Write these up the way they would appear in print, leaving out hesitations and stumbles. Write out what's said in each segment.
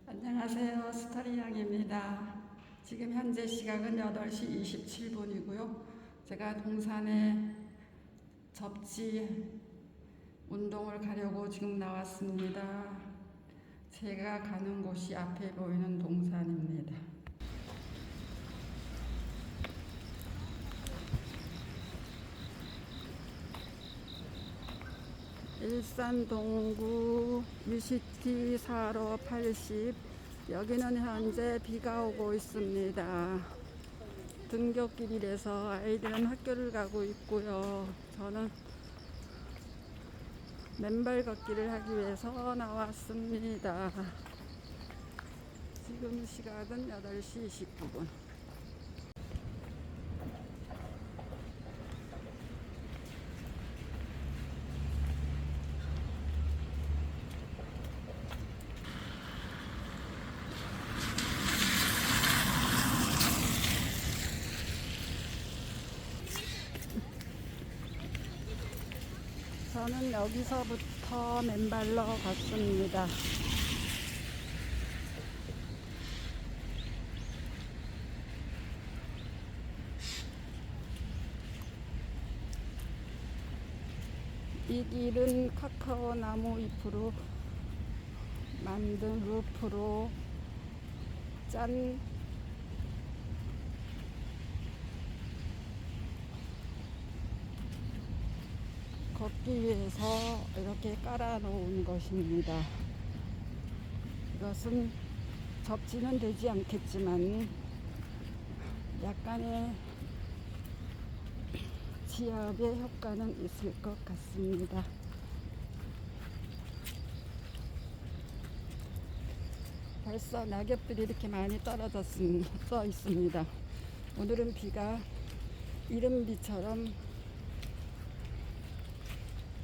안녕하세요. 스타리양입니다. 지금 현재 시각은 8시 27분이고요. 제가 동산에 접지 운동을 가려고 지금 나왔습니다. 제가 가는 곳이 앞에 보이는 동산입니다. 일산 동구 UCT 4로 80. 여기는 현재 비가 오고 있습니다. 등굣길이라서 아이들은 학교를 가고 있고요. 저는 맨발 걷기를 하기 위해서 나왔습니다. 지금 시각은 8시 29분. 저는 여기서부터 맨발로 갔습니다. 이 길은 카카오 나무 잎으로 만든 루프로 짠 걷기 위해서 이렇게 깔아 놓은 것입니다. 이것은 접지는 되지 않겠지만 약간의 지압의 효과는 있을 것 같습니다. 벌써 낙엽들이 이렇게 많이 떨어져 있습니다. 오늘은 비가 이른비처럼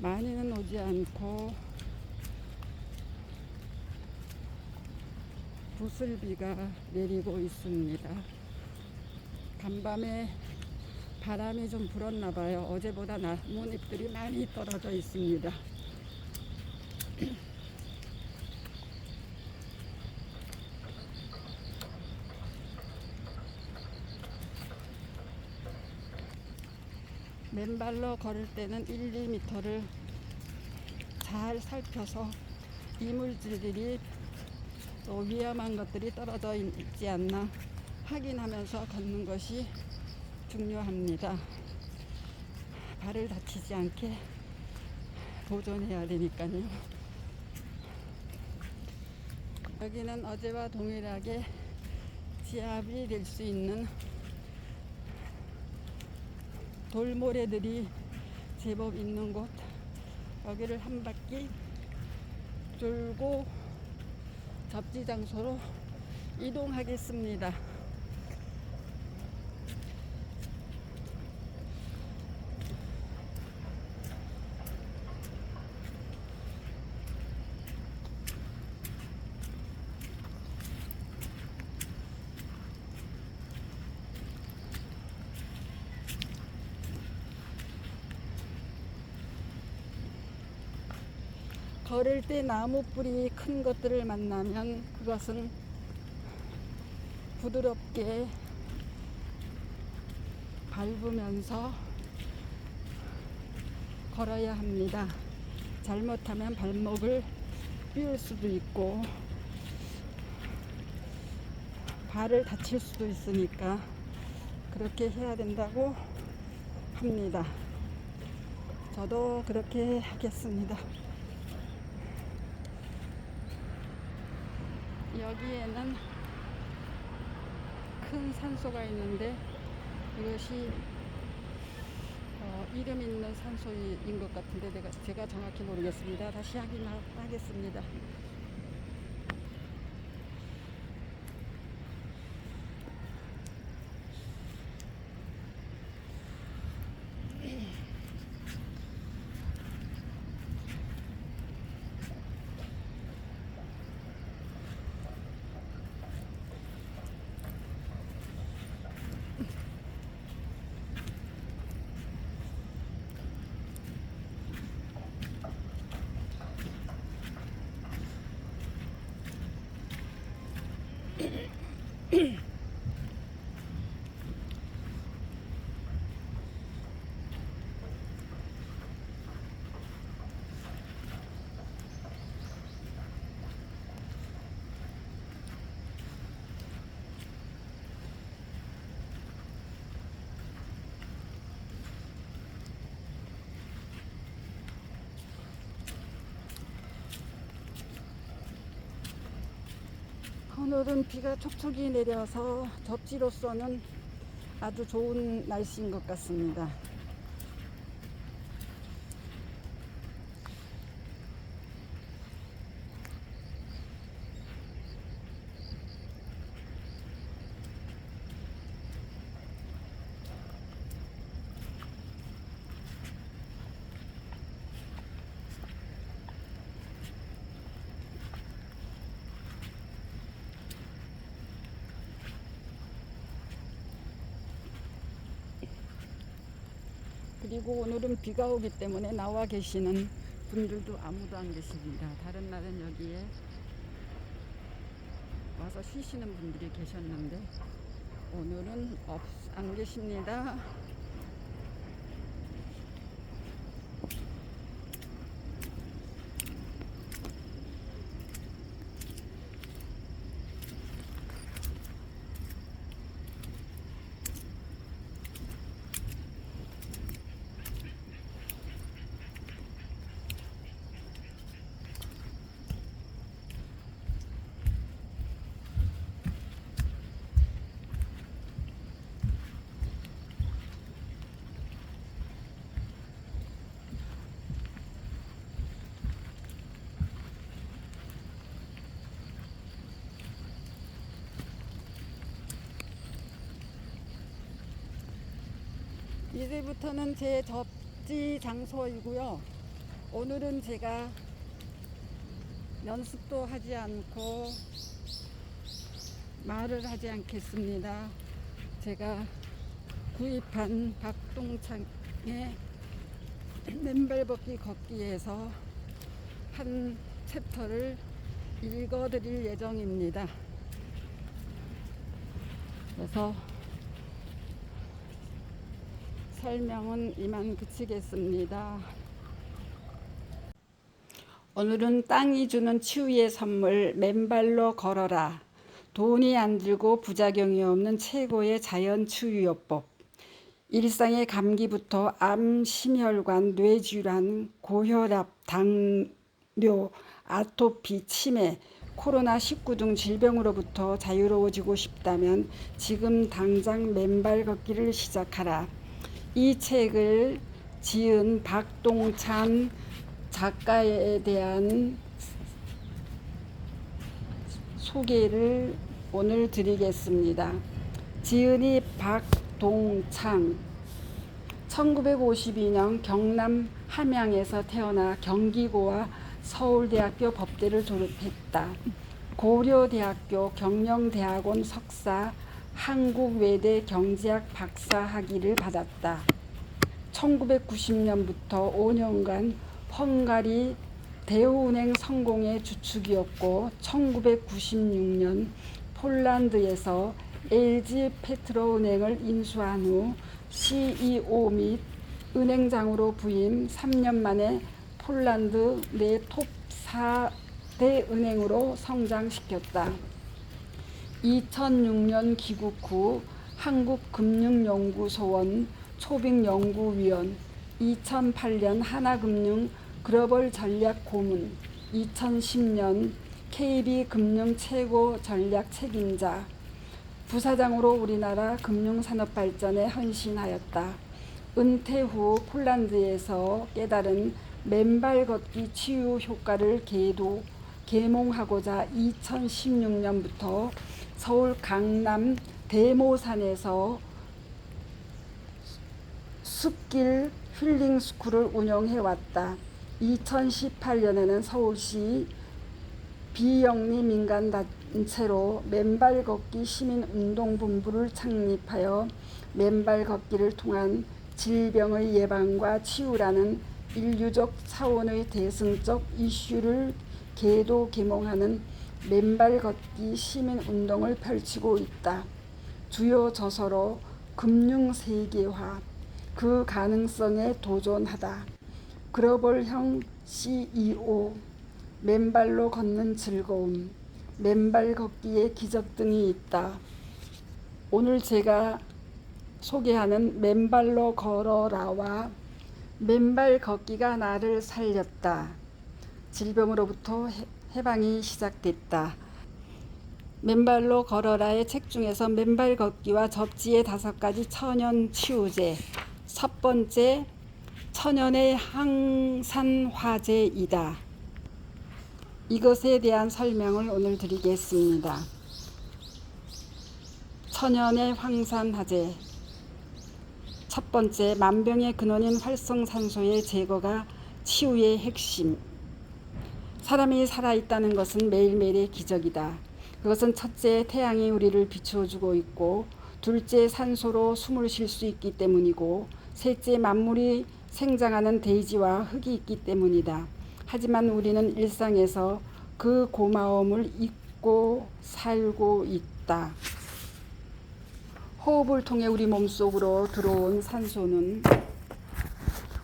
많이는 오지 않고 부슬비가 내리고 있습니다. 간밤에 바람이 좀 불었나 봐요. 어제보다 나뭇잎들이 많이 떨어져 있습니다. 맨발로 걸을 때는 1, 2m를 잘 살펴서 이물질들이 또 위험한 것들이 떨어져 있지 않나 확인하면서 걷는 것이 중요합니다. 발을 다치지 않게 보존해야 되니까요. 여기는 어제와 동일하게 지압이 될 수 있는 돌모래들이 제법 있는 곳, 여기를 한 바퀴 돌고 접지 장소로 이동하겠습니다. 걸을 때 나무 뿌리 큰 것들을 만나면 그것은 부드럽게 밟으면서 걸어야 합니다. 잘못하면 발목을 삐울 수도 있고 발을 다칠 수도 있으니까 그렇게 해야 된다고 합니다. 저도 그렇게 하겠습니다. 여기에는 큰 산소가 있는데 이것이 이름 있는 산소인 것 같은데 제가 정확히 모르겠습니다. 다시 확인하겠습니다. 오늘은 비가 촉촉이 내려서 접지로서는 아주 좋은 날씨인 것 같습니다. 그리고 오늘은 비가 오기 때문에 나와 계시는 분들도 아무도 안 계십니다. 다른 날은 여기에 와서 쉬시는 분들이 계셨는데 오늘은 안 계십니다. 이제부터는 제 접지 장소이고요. 오늘은 제가 연습도 하지 않고 말을 하지 않겠습니다. 제가 구입한 박동창의 맨발 걷기에서 한 챕터를 읽어드릴 예정입니다. 그래서 설명은 이만 그치겠습니다. 오늘은 땅이 주는 치유의 선물 맨발로 걸어라. 돈이 안 들고 부작용이 없는 최고의 자연 치유요법. 일상의 감기부터 암, 심혈관, 뇌질환, 고혈압, 당뇨, 아토피, 치매, 코로나19 등 질병으로부터 자유로워지고 싶다면 지금 당장 맨발 걷기를 시작하라. 이 책을 지은 박동찬 작가에 대한 소개를 오늘 드리겠습니다. 지은이 박동창, 1952년 경남 함양에서 태어나 경기고와 서울대학교 법대를 졸업했다. 고려대학교 경영대학원 석사, 한국외대 경제학 박사 학위를 받았다. 1990년부터 5년간 헝가리 대우은행 성공의 주축이었고 1996년 폴란드에서 LG 페트로은행을 인수한 후 CEO 및 은행장으로 부임, 3년 만에 폴란드 내 톱 4대 은행으로 성장시켰다. 2006년 귀국 후 한국금융연구소원 초빙연구위원, 2008년 하나금융 글로벌 전략 고문, 2010년 KB금융 최고 전략 책임자, 부사장으로 우리나라 금융산업 발전에 헌신하였다. 은퇴 후 폴란드에서 깨달은 맨발 걷기 치유 효과를 계몽하고자 2016년부터 서울 강남 대모산에서 숲길 힐링스쿨을 운영해왔다. 2018년에는 서울시 비영리 민간단체로 맨발 걷기 시민운동본부를 창립하여 맨발 걷기를 통한 질병의 예방과 치유라는 인류적 차원의 대승적 이슈를 계몽하는 맨발 걷기 시민운동을 펼치고 있다. 주요 저서로 금융세계화, 그 가능성에 도전하다. 글로벌형 CEO, 맨발로 걷는 즐거움, 맨발 걷기의 기적 등이 있다. 오늘 제가 소개하는 맨발로 걸어라와 맨발 걷기가 나를 살렸다. 질병으로부터 해방이 시작됐다. 맨발로 걸어라의 책 중에서 맨발 걷기와 접지의 5가지 천연 치유제. 첫 번째, 천연의 항산화제이다. 이것에 대한 설명을 오늘 드리겠습니다. 천연의 항산화제. 첫 번째, 만병의 근원인 활성산소의 제거가 치유의 핵심. 사람이 살아있다는 것은 매일매일의 기적이다. 그것은 첫째, 태양이 우리를 비추어주고 있고, 둘째, 산소로 숨을 쉴 수 있기 때문이고, 셋째, 만물이 생장하는 대지와 흙이 있기 때문이다. 하지만 우리는 일상에서 그 고마움을 잊고 살고 있다. 호흡을 통해 우리 몸속으로 들어온 산소는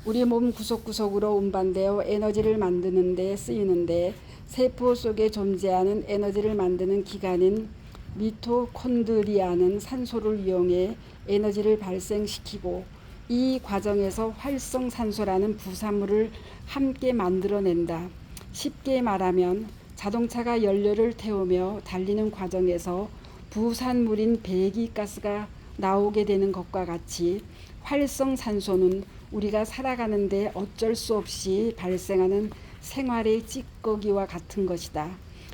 우리 몸 구석구석으로 운반되어 에너지를 만드는 데 쓰이는데, 세포 속에 존재하는 에너지를 만드는 기관인 미토콘드리아는 산소를 이용해 에너지를 발생시키고, 이 과정에서 활성산소라는 부산물을 함께 만들어낸다. 쉽게 말하면 자동차가 연료를 태우며 달리는 과정에서 부산물인 배기가스가 나오게 되는 것과 같이, 활성산소는 우리가 살아가는데 어쩔 수 없이 발생하는 생활의 찌꺼기와 같은 것이다.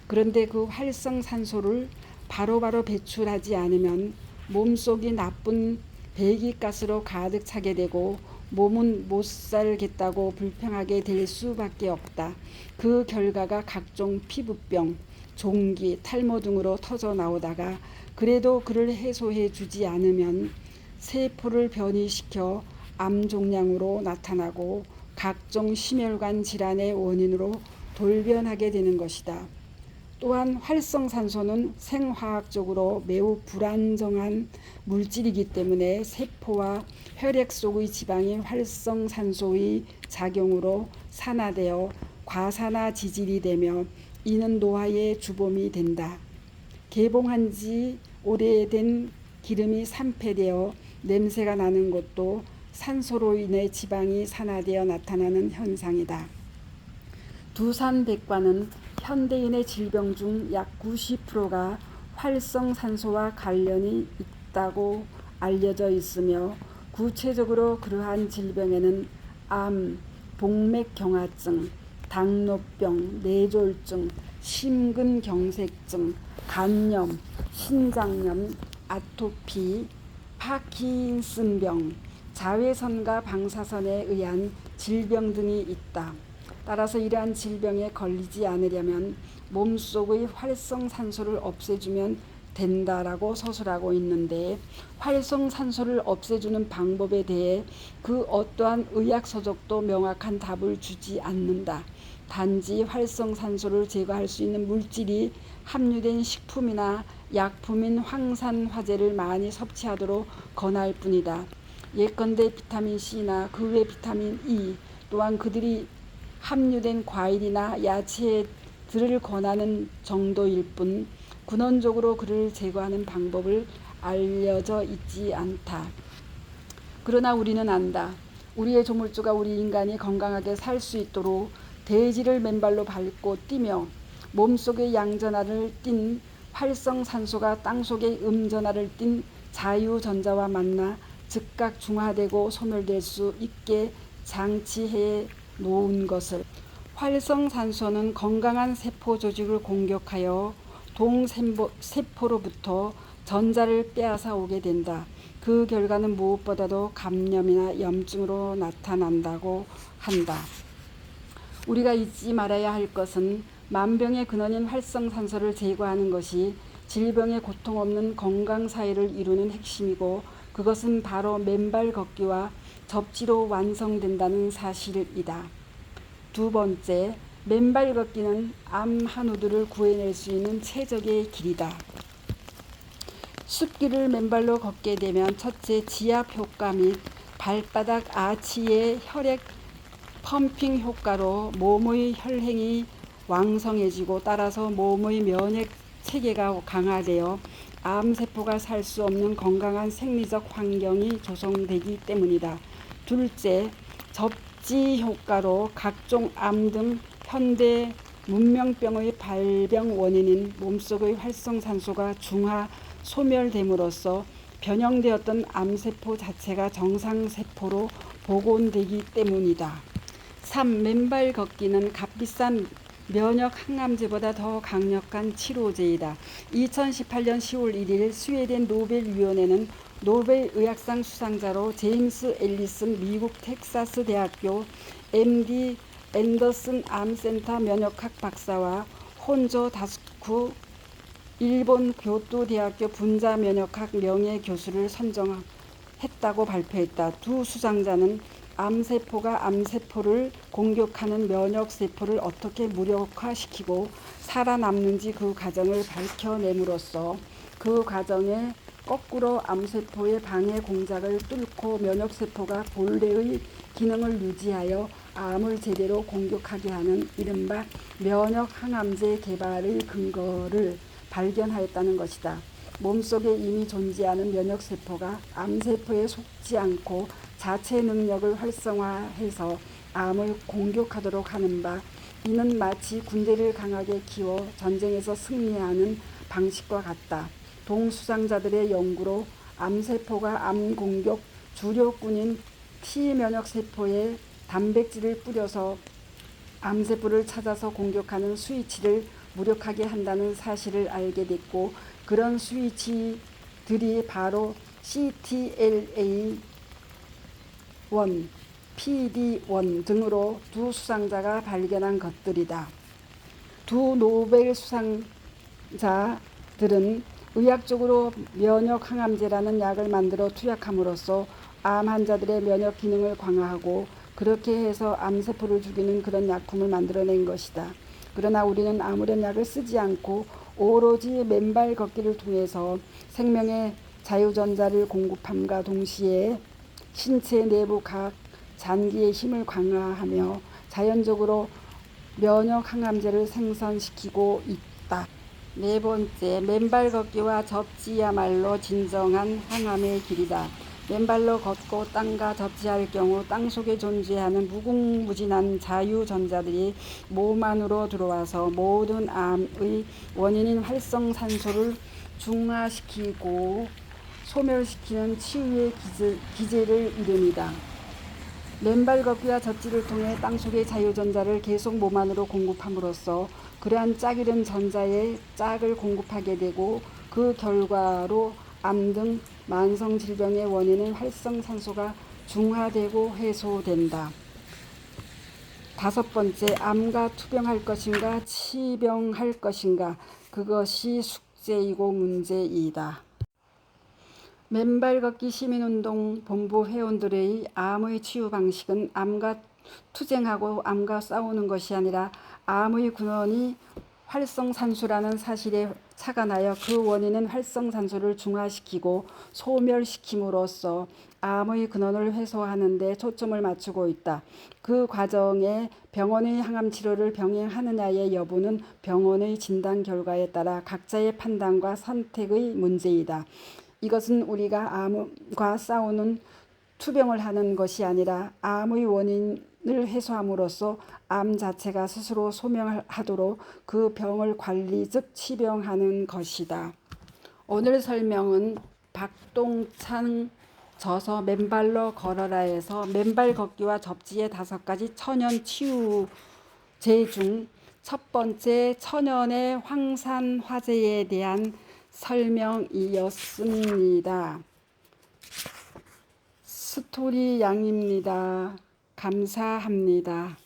그런데 그 활성산소를 바로바로 배출하지 않으면 몸속이 나쁜 배기가스로 가득 차게 되고 몸은 못 살겠다고 불평하게 될 수밖에 없다. 그 결과가 각종 피부병, 종기, 탈모 등으로 터져 나오다가 그래도 그를 해소해 주지 않으면 세포를 변이시켜 암종양으로 나타나고 각종 심혈관 질환의 원인으로 돌변하게 되는 것이다. 또한 활성산소는 생화학적으로 매우 불안정한 물질이기 때문에 세포와 혈액 속의 지방이 활성산소의 작용으로 산화되어 과산화 지질이 되며, 이는 노화의 주범이 된다. 개봉한 지 오래된 기름이 산패되어 냄새가 나는 것도 산소로 인해 지방이 산화되어 나타나는 현상이다. 두산백과는 현대인의 질병 중 약 90%가 활성산소와 관련이 있다고 알려져 있으며, 구체적으로 그러한 질병에는 암, 복맥경화증, 당뇨병, 뇌졸중, 심근경색증, 간염, 신장염, 아토피, 파킨슨병, 자외선과 방사선에 의한 질병 등이 있다. 따라서 이러한 질병에 걸리지 않으려면 몸속의 활성산소를 없애주면 된다라고 서술하고 있는데, 활성산소를 없애주는 방법에 대해 그 어떠한 의학서적도 명확한 답을 주지 않는다. 단지 활성산소를 제거할 수 있는 물질이 함유된 식품이나 약품인 황산화제를 많이 섭취하도록 권할 뿐이다. 예컨대 비타민C나 그 외 비타민 E, 또한 그들이 함유된 과일이나 야채들을 권하는 정도일 뿐, 근원적으로 그를 제거하는 방법을 알려져 있지 않다. 그러나 우리는 안다. 우리의 조물주가 우리 인간이 건강하게 살 수 있도록 대지를 맨발로 밟고 뛰며 몸속의 양전하를 띤 활성산소가 땅속의 음전하를 띤 자유전자와 만나 즉각 중화되고 소멸될 수 있게 장치해 놓은 것을. 활성산소는 건강한 세포 조직을 공격하여 동세포로부터 전자를 빼앗아 오게 된다. 그 결과는 무엇보다도 감염이나 염증으로 나타난다고 한다. 우리가 잊지 말아야 할 것은 만병의 근원인 활성산소를 제거하는 것이 질병의 고통 없는 건강사회를 이루는 핵심이고, 그것은 바로 맨발 걷기와 접지로 완성된다는 사실이다. 두 번째, 맨발 걷기는 암 한우들을 구해낼 수 있는 최적의 길이다. 숲길을 맨발로 걷게 되면 첫째 지압 효과 및 발바닥 아치의 혈액 펌핑 효과로 몸의 혈행이 왕성해지고 따라서 몸의 면역 체계가 강화되어 암세포가 살 수 없는 건강한 생리적 환경이 조성되기 때문이다. 둘째, 접지 효과로 각종 암 등 현대 문명병의 발병 원인인 몸속의 활성산소가 중화, 소멸됨으로써 변형되었던 암세포 자체가 정상세포로 복원되기 때문이다. 3. 맨발 걷기는 값비싼 면역 항암제보다 더 강력한 치료제이다. 2018년 10월 1일 스웨덴 노벨위원회는 노벨 의학상 수상자로 제임스 앨리슨 미국 텍사스 대학교 MD 앤더슨 암센터 면역학 박사와 혼조 다스쿠 일본 교토 대학교 분자 면역학 명예교수를 선정했다고 발표했다. 두 수상자는 암세포가 암세포를 공격하는 면역세포를 어떻게 무력화시키고 살아남는지 그 과정을 밝혀냄으로써 그 과정에 거꾸로 암세포의 방해 공작을 뚫고 면역세포가 본래의 기능을 유지하여 암을 제대로 공격하게 하는 이른바 면역항암제 개발의 근거를 발견하였다는 것이다. 몸속에 이미 존재하는 면역세포가 암세포에 속지 않고 자체 능력을 활성화해서 암을 공격하도록 하는 바, 이는 마치 군대를 강하게 키워 전쟁에서 승리하는 방식과 같다. 동수상자들의 연구로 암세포가 암공격 주력군인 T면역세포에 단백질을 뿌려서 암세포를 찾아서 공격하는 스위치를 무력하게 한다는 사실을 알게 됐고, 그런 스위치들이 바로 CTLA1, PD1 등으로 두 수상자가 발견한 것들이다. 두 노벨 수상자들은 의학적으로 면역항암제라는 약을 만들어 투약함으로써 암 환자들의 면역 기능을 강화하고 그렇게 해서 암세포를 죽이는 그런 약품을 만들어낸 것이다. 그러나 우리는 아무런 약을 쓰지 않고 오로지 맨발 걷기를 통해서 생명의 자유전자를 공급함과 동시에 신체 내부 각 장기의 힘을 강화하며 자연적으로 면역항암제를 생성시키고 있다. 네 번째, 맨발 걷기와 접지야말로 진정한 항암의 길이다. 맨발로 걷고 땅과 접지할 경우 땅속에 존재하는 무궁무진한 자유전자들이 몸 안으로 들어와서 모든 암의 원인인 활성산소를 중화시키고 소멸시키는 치유의 기제를 이룹니다. 맨발 걷기와 접지를 통해 땅속의 자유전자를 계속 몸 안으로 공급함으로써 그러한 짝이른 전자에 짝을 공급하게 되고 그 결과로 암 등 만성질병의 원인인 활성산소가 중화되고 해소된다. 다섯 번째, 암과 투병할 것인가 치병할 것인가, 그것이 숙제이고 문제이다. 맨발 걷기 시민운동 본부 회원들의 암의 치유 방식은 암과 투쟁하고 암과 싸우는 것이 아니라 암의 근원이 활성산소라는 사실에 착안하여 그 원인은 활성산소를 중화시키고 소멸시킴으로써 암의 근원을 해소하는 데 초점을 맞추고 있다. 그 과정에 병원의 항암치료를 병행하느냐의 여부는 병원의 진단 결과에 따라 각자의 판단과 선택의 문제이다. 이것은 우리가 암과 싸우는 투병을 하는 것이 아니라 암의 원인을 해소함으로써 암 자체가 스스로 소멸하도록 그 병을 관리 즉 치병하는 것이다. 오늘 설명은 박동찬 저서 맨발로 걸어라에서 맨발 걷기와 접지의 5가지 천연 치유제 중 첫 번째 천연의 황산화제에 대한 설명이었습니다. 스토리 양입니다. 감사합니다.